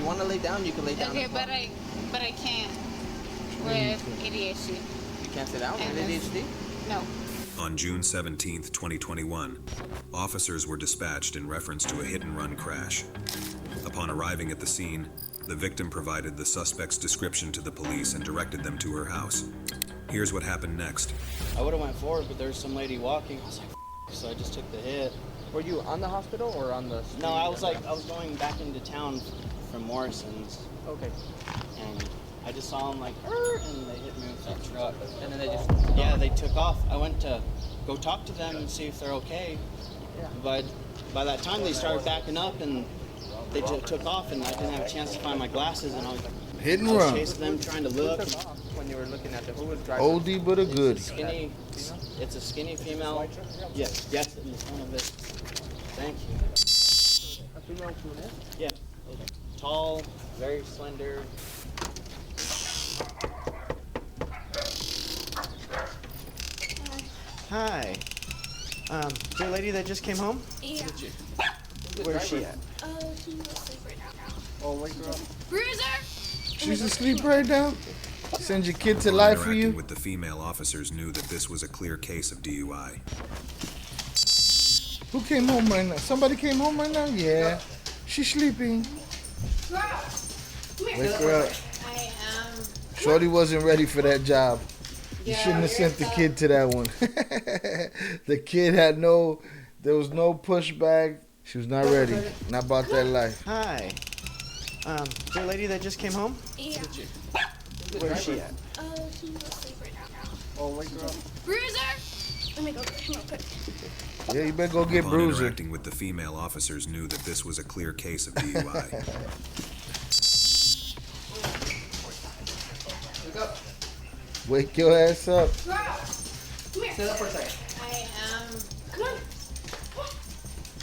want to lay down, you can lay down. Okay, but I can't with ADHD. You can't sit down with ADHD? No. On June 17th, 2021, officers were dispatched in reference to a hit-and-run crash. Upon arriving at the scene, the victim provided the suspect's description to the police and directed them to her house. Here's what happened next. I would have went forward, but there was some lady walking. I was like, so I just took the hit. Were you on the hospital or on the street? No, I was going back into town from Morrison's. Okay. And I just saw them like, and they hit me with that truck. And then they just... Yeah, they took off. I went to go talk to them and see if they're okay. Yeah. But by that time, they started backing up and they took off, and I didn't have a chance to find my glasses, and I was hit and run. chasing them, trying to look. When you were looking at who was driving? Oldie but a goodie. It's a skinny female. Yes, in the front of it. Thank you. A female brunette? Yeah. Tall, very slender. Hi. Is there a lady that just came home? Yeah. Where's she at? She's asleep right now. Oh, wake her up. Bruiser! She's asleep right now? Send your kid to life for Interacting you? with the female officers knew that this was a clear case of DUI. Who came home right now? Somebody came home right now? Yeah. She's sleeping. Wake her up. I am. Shorty wasn't ready for that job. You shouldn't have sent the kid to that one. The kid had there was no pushback. She was not ready. Not about that life. Hi. Is there a lady that just came home? Yeah. Where's she at? She's asleep right now. Oh, wake her up. Bruiser! Let me go get him real quick. Yeah, you better go get Upon Bruiser. interacting with the female officers knew that this was a clear case of DUI. Wake up. Wake your ass up. Come here. Sit up for a second. I am. Come on.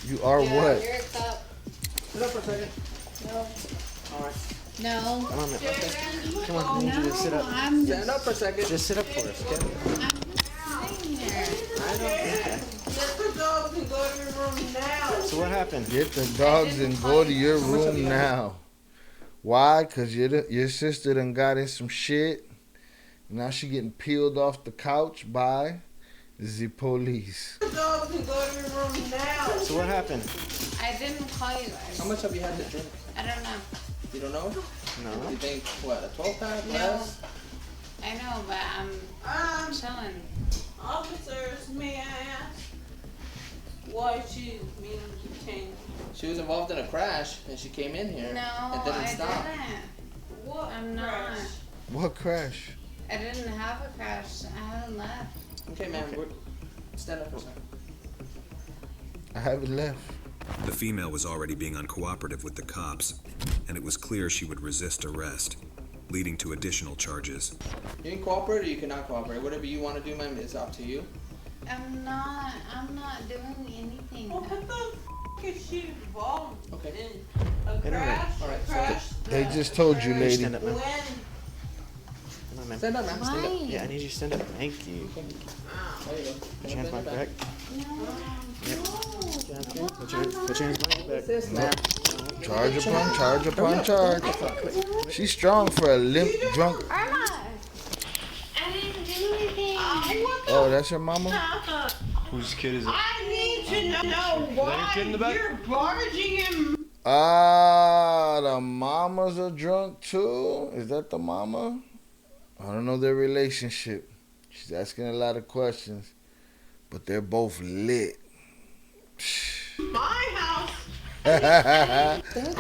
You are Yeah, what? You're a cup. Sit up for a second. No. All right. No. Come on, man. Come on, I need you to sit up. I'm Stand up for a second. Just sit up for us, okay? sitting there. Let the dogs and go to your room now. So what happened? Get the dogs and go to your room now. Why? Because your sister done got in some shit. Now she getting peeled off the couch by the police. Let the dogs and go to your room now. So what happened? I didn't call you guys. How much have you had to drink? I don't know. You don't know? No. You think, what, a 12-pack? No. Less? I know, but I'm chilling. Officers, may I ask why she being detained? She was involved in a crash, and she came in here. No, and didn't I stop. didn't. What I'm not. crash? What crash? I didn't have a crash. I haven't left. Okay, man. Stand up for a second. I haven't left. The female was already being uncooperative with the cops, and it was clear she would resist arrest, leading to additional charges. You can cooperate or you cannot cooperate. Whatever you want to do, man, it's up to you. I'm not doing anything. Well, what the f is she involved Okay. in? A crash? All right, A crash? They just told you, lady. Stand up, man. When? Come on, man. Stand up, man. Stand up. Why? Yeah, I need you to stand up. Thank you. There you go. Put your hands behind your back. No. Yep. No. Put your hands behind your back. This, man. Charge upon charge upon charge. She's strong for a limp drunk. Irma! I didn't do anything. What the Oh, that's your mama? Whose kid is it? I need to know why kid in the back? you're barging him. Ah, the mamas are drunk too? Is that the mama? I don't know their relationship. She's asking a lot of questions. But they're both lit. My house.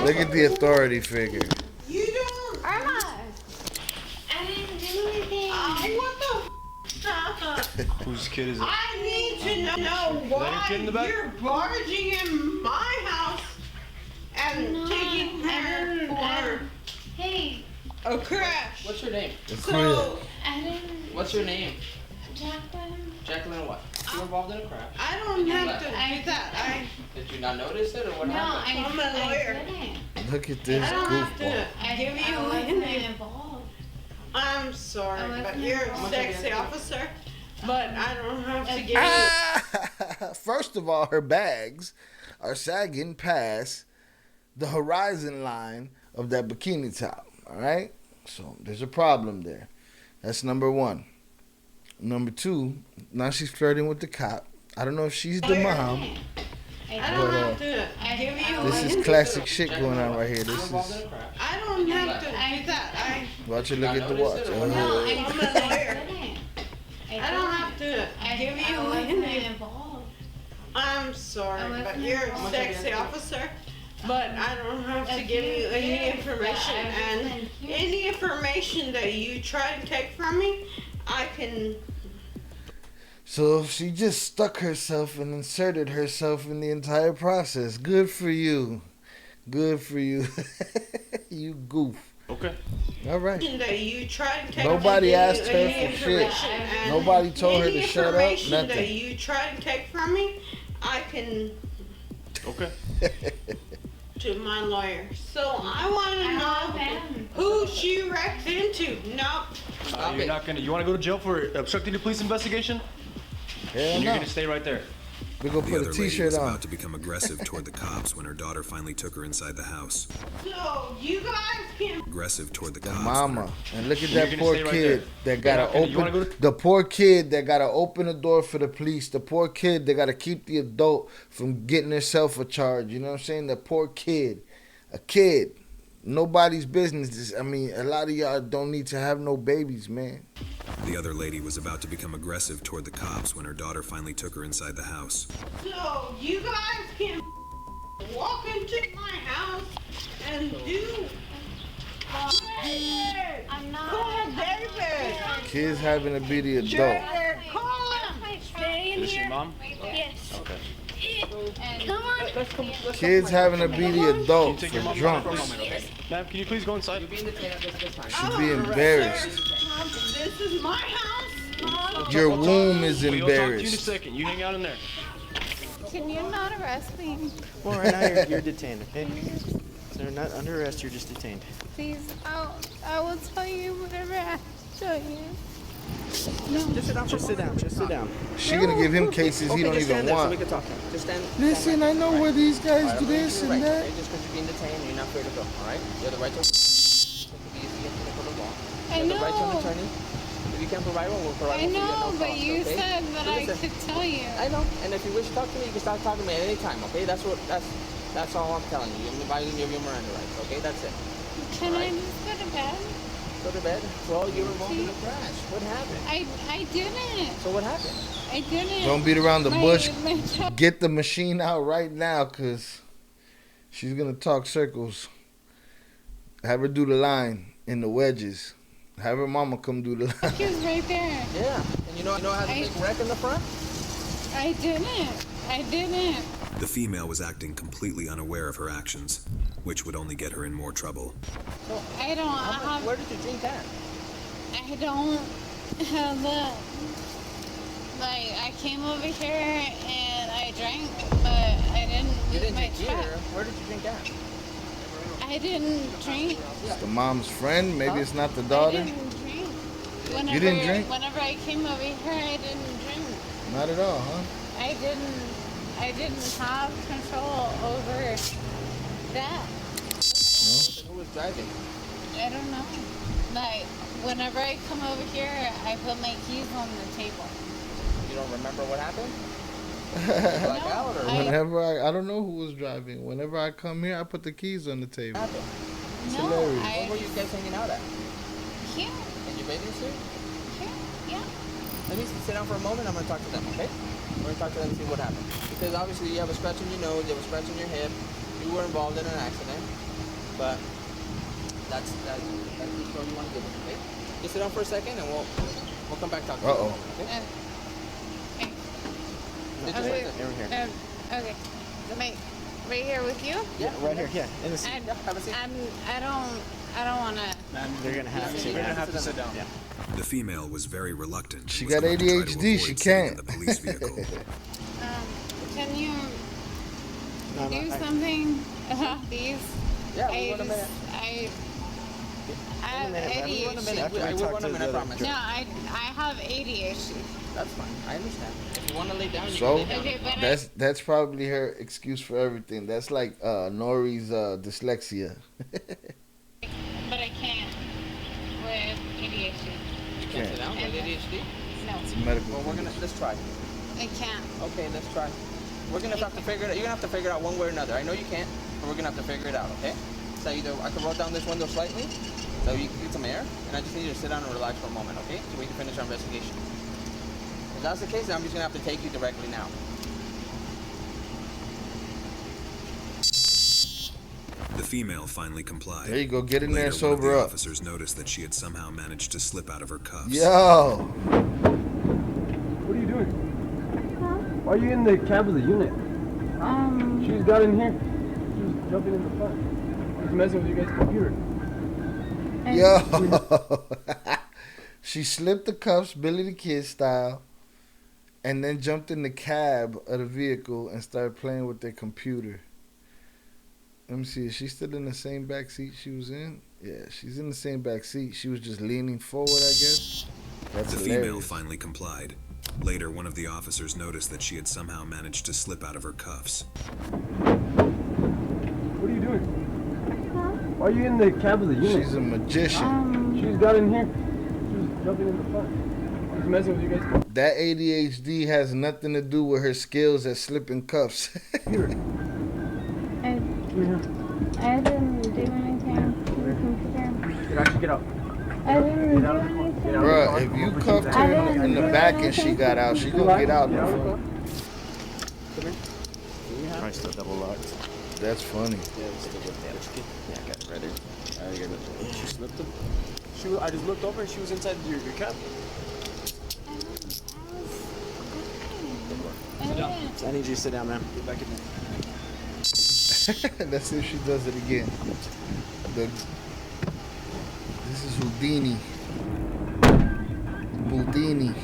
Look at the authority figure. You don't. Irma! I didn't do anything. What the f? Whose kid is it? I need to know why kid in the back? you're barging in my house and taking her for Hey, a crash. What's your name? So I didn't. What's your name? Jacqueline. Jacqueline what? You were involved in a crash? I don't have to do that. Did you not notice it or what No, happened? I'm a lawyer. I didn't. Look at this I don't have goofball. to give you I wasn't any. involved. I'm sorry, I but wasn't you're a involved. sexy officer. But I don't have to give you. Ah! First of all, her bags are sagging past the horizon line of that bikini top. All right? So there's a problem there. That's number one. Number two, now she's flirting with the cop. I don't know if she's the mom. I don't have to give you. This is classic shit going on right here. This is. I don't have to do that. Watch her look at the watch. I'm a lawyer. I don't have to give you any. I'm sorry, but you're a sexy officer. But I don't have to give you any information. And any information that you try to take from me, I can. So she just stuck herself and inserted herself in the entire process. Good for you. Good for you. You goof. Okay. All right. That you try to take Nobody asked her any for shit. information. And Nobody told her to shut up. information that Nothing. you try to take from me, I can Okay. to my lawyer. So I want to know who she wrecked into. No. You're not gonna. You want to go to jail for obstructing the police investigation? Hell And you're no. gonna stay right there. We're going The to put other a lady t-shirt was on. about to become aggressive toward the cops when her daughter finally took her inside the house. So you guys can. Aggressive toward the The cops. when mama. her- And look at You're that gonna poor stay right kid there. that gotta You wanna open go to- the poor kid that gotta open the door for the police. The poor kid that gotta keep the adult from getting herself a charge. You know what I'm saying? The poor kid. A kid. Nobody's business. I mean, a lot of y'all don't need to have no babies, man. The other lady was about to become aggressive toward the cops when her daughter finally took her inside the house. So you guys can walk into my house and do. David! I'm not. Call David! Kids having to be the adult. David, call him! Stay in Is this your here. mom? Yes. Okay. Come on. Kids having to be the adult Take for your mom drunk. for a moment, okay? Ma'am, can you please go inside? Should be embarrassed. This is my house. Your womb is We'll talk to you in a embarrassed. second. You hang out in there. Can you not arrest me? Well, right now you're detained, okay? So you're not under arrest, you're just detained. Please, I will tell you whatever I have to tell you. Just sit down. Just sit down. Just sit down. She gonna give him cases he don't just even stand there so we want. can talk to him. Just stand. Listen, I know where these guys do this and that. Just because you're being detained, you're not free to go, all right? You have the right to be in the law. I You have the right to an know. attorney. If you can't provide one, we'll provide I one for you at know, no but cost, you okay? said that I Listen, could tell you. I know, and if you wish to talk to me, you can start talking to me at any time, okay? That's all I'm telling you. I'm advising you of your Miranda rights, okay? That's it. Can I just go to bed? Go to bed. Well, you were involved in the crash. What happened? I didn't. So what happened? I didn't. Don't beat around the bush. My child- Get the machine out right now, cause she's gonna talk circles. Have her do the line in the wedges. Have her mama come do the line. She was right there. Yeah. And you know how to make wreck in the front? I didn't. I didn't. The female was acting completely unaware of her actions, which would only get her in more trouble. I don't have. Where did you drink that? I don't have that. Like, I came over here and I drank, but I didn't You use didn't my drink here. truck. Where did you drink that? I didn't drink. It's the mom's friend. Maybe it's not the I daughter. didn't drink. Whenever, You didn't drink? Whenever I came over here, I didn't drink. Not at all, huh? I didn't have control over that. Who was driving? I don't know. Like, whenever I come over here, I put my keys on the table. You don't remember what happened? Black out or what Whenever I don't know who was driving. Whenever I come here, I put the keys on the table. happened? It's No, hilarious. Where were I you guys hanging out at? here, In your bathing suit? here, yeah. Let me sit down for a moment. I'm going to talk to them, okay? We're going to talk to them and see what happened. Because obviously you have a scratch on your nose, you have a scratch on your hip. You were involved in an accident. But that's the story you want to give them, okay? Just sit down for a second and we'll come back talk to you. Uh-oh. Okay? Okay. Just right there. Okay. Right here with you? Yeah, Right here. Yeah. In the seat. And Yeah, have a seat. I don't want to. They're gonna have to. You're going to have to sit down. Yeah. The female was very reluctant. and She was got going to try to ADHD, avoid she sitting in can't. the police vehicle. Can you No, do I- something about these? Yeah, we want to I have Everyone a minute. ADHD. I will run a minute, I promise. No, I have ADHD. That's fine. I understand. If you want to lay down, you So can lay down. Okay, but that's probably her excuse for everything. That's like Nori's dyslexia. but I can't with ADHD. You can't sit down with ADHD? No, It's a medical. Well, let's try. I can't. Okay, let's try. We're gonna have to figure it out. You're gonna have to figure it out one way or another. I know you can't, but we're gonna have to figure it out, okay? So either I can roll down this window slightly, so you can get some air, and I just need you to sit down and relax for a moment, okay? So we can finish our investigation. If that's the case, then I'm just gonna have to take you directly now. The female finally complied. There you go. Get in there and Later, one of sober the up. officers noticed that she had somehow managed to slip out of her cuffs. Yo. What are you doing? Why are you in the cab of the unit? She's got in here. She was jumping in the front. She's messing with you guys' computer. Yo. She slipped the cuffs, Billy the Kid style, and then jumped in the cab of the vehicle and started playing with their computer. Let me see. Is she still in the same back seat she was in? Yeah, she's in the same back seat. She was just leaning forward, I guess. That's The hilarious. female finally complied. Later, one of the officers noticed that she had somehow managed to slip out of her cuffs. What are you doing? Why are you in the cab of the unit? She's a magician. She's got in here. She was jumping in the front. She's messing with you guys' computer. That ADHD has nothing to do with her skills at slipping cuffs. I didn't do anything to the computer. Get out. I didn't do anything. Bruh, if you cuffed her in the back and she got out, she gonna get out in the front. Probably still double locked. That's funny. Yeah, it's still good. Yeah, I got it right there. She slipped them. I just looked over and she was inside your cab. I need you to sit down, man. Get back in there. Let's see if she does it again. This is Houdini. Houdini.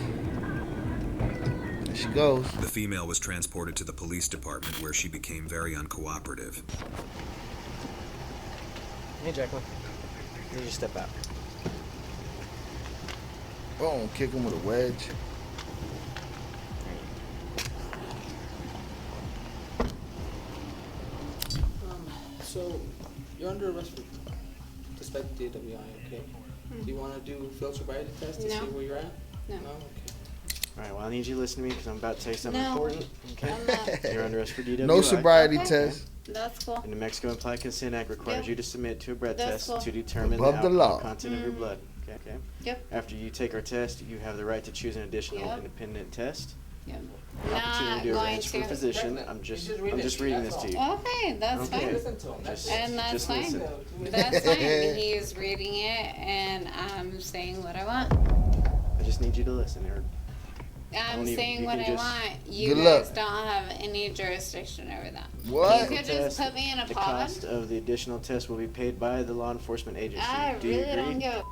There she goes. The female was transported to the police department where she became very uncooperative. Hey, Jacqueline. You need to step out. Boom, kick him with a wedge. So, you're under arrest for suspected DWI, okay? Do you want to do field sobriety test to No. see where you're at? No. No? Okay. All right, well, I need you to listen to me because I'm about to tell you something No. important, okay? I'm not. You're under arrest for DWI. No sobriety Okay. test. That's cool. And the Mexico Implied Consent Act requires Yep. you to submit to a breath That's test cool. to determine Above the the law. alcohol content of your blood. Okay. Yep. After you take our test, you have the right to choose an additional Yep. independent test. Yep. Opportunity Not to do a going range for to. physician. I'm just reading this to you. Okay, that's Okay. fine. Listen to him. That's Just- And that's just fine. listen. That's fine. He's reading it, and I'm saying what I want. I just need you to listen. Or I'm Don't even- saying you what can I just- want. You Good guys luck. don't have any jurisdiction over that. What? You could just put me in a the pod. cost of the additional test will be paid by the law enforcement agency. I Do you really agree? don't give a.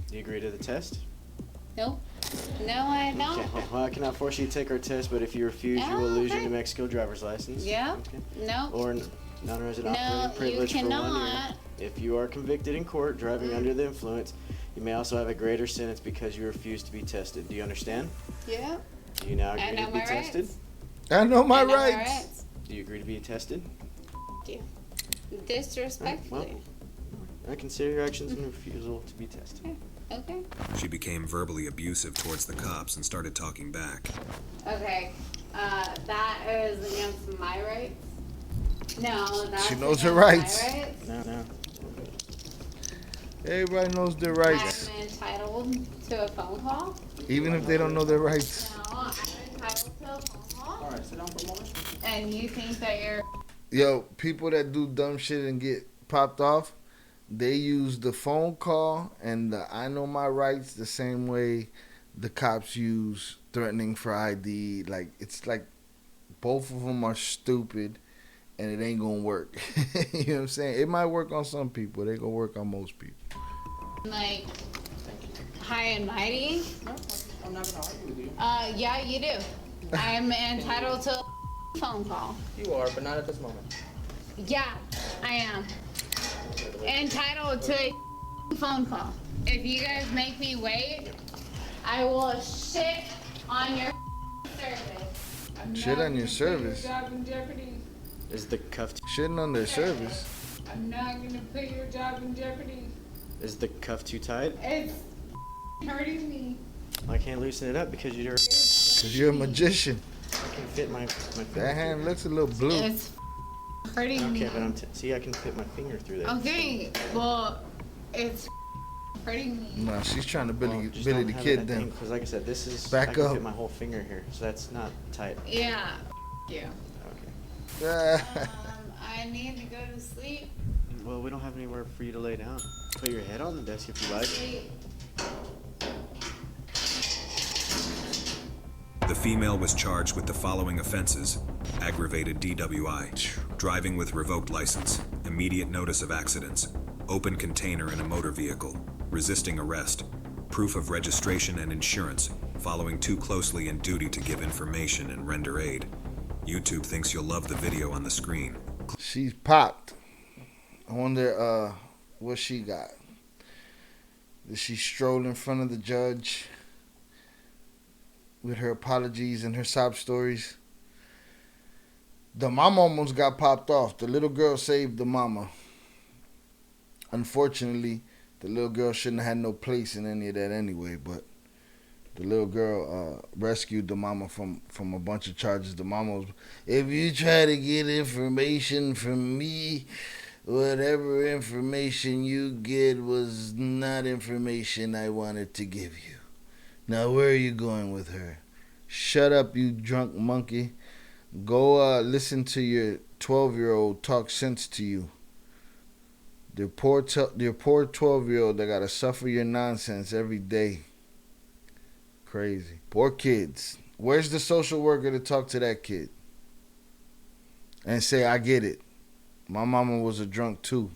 Do you agree to the test? Nope. No, I don't. Okay. Well, I cannot force you to take our test, but if you refuse, you will lose your Okay. New Mexico driver's license. Yeah. Okay. No. Or non-resident No, operating you privilege for 1 cannot. year. If you are convicted in court driving under the influence, you may also have a greater sentence because you refuse to be tested. Do you understand? Yeah. Do you now I agree know to be my tested? rights. I know my I know rights. Do you agree to be tested? You. Disrespectfully. I consider your actions and refusal to be tested. Okay. She became verbally abusive towards the cops and started talking back. Okay. That is against my rights. No, that's She knows against her rights. My rights. No. Everybody knows their rights, I'm entitled to a phone call. even if they don't know their rights. No, I'm entitled to a phone call. All right, sit down for a moment. And you think that you're. Yo, people that do dumb shit and get popped off, they use the phone call and the I know my rights the same way the cops use threatening for ID. Like, it's like both of them are stupid and it ain't gonna work. You know what I'm saying? It might work on some people. It ain't gonna work on most people. Like, high and mighty? No, I'm not gonna argue with you. Yeah, you do. I'm entitled to a phone call. You are, but not at this moment. Yeah, I am. Entitled to a phone call. If you guys make me wait, I will shit on your service. Shit on your service. Job in jeopardy. Is the cuff Shitting on their service. I'm not gonna put your job in jeopardy. is the cuff too tight? It's hurting me. I can't loosen it up because you're Cause you're a magician. I can fit my finger. That hand looks a little blue. It's hurting me. Okay, but see, I can fit my finger through there. Okay, well, it's hurting me. No, she's trying to Billy Just the don't have Kid it, them. because like I said, this is Back I can up. fit my whole finger here, so that's not tight. Yeah. Yeah. Okay. I need to go to sleep. Well, we don't have anywhere for you to lay down. Put your head on the desk if you like. Sleep. The female was charged with the following offenses: aggravated DWI, driving with revoked license, immediate notice of accidents, open container in a motor vehicle, resisting arrest, proof of registration and insurance, following too closely in duty to give information and render aid. YouTube thinks you'll love the video on the screen. She's popped. I wonder what she got. Did she stroll in front of the judge with her apologies and her sob stories? The mama almost got popped off. The little girl saved the mama. Unfortunately, the little girl shouldn't have had no place in any of that anyway, but the little girl rescued the mama from a bunch of charges. The mama was, if you try to get information from me, whatever information you get was not information I wanted to give you. Now, where are you going with her? Shut up, you drunk monkey. Go listen to your 12-year-old talk sense to you. Your poor 12-year-old that got to suffer your nonsense every day. Crazy. Poor kids. Where's the social worker to talk to that kid? And say, I get it. My mama was a drunk too.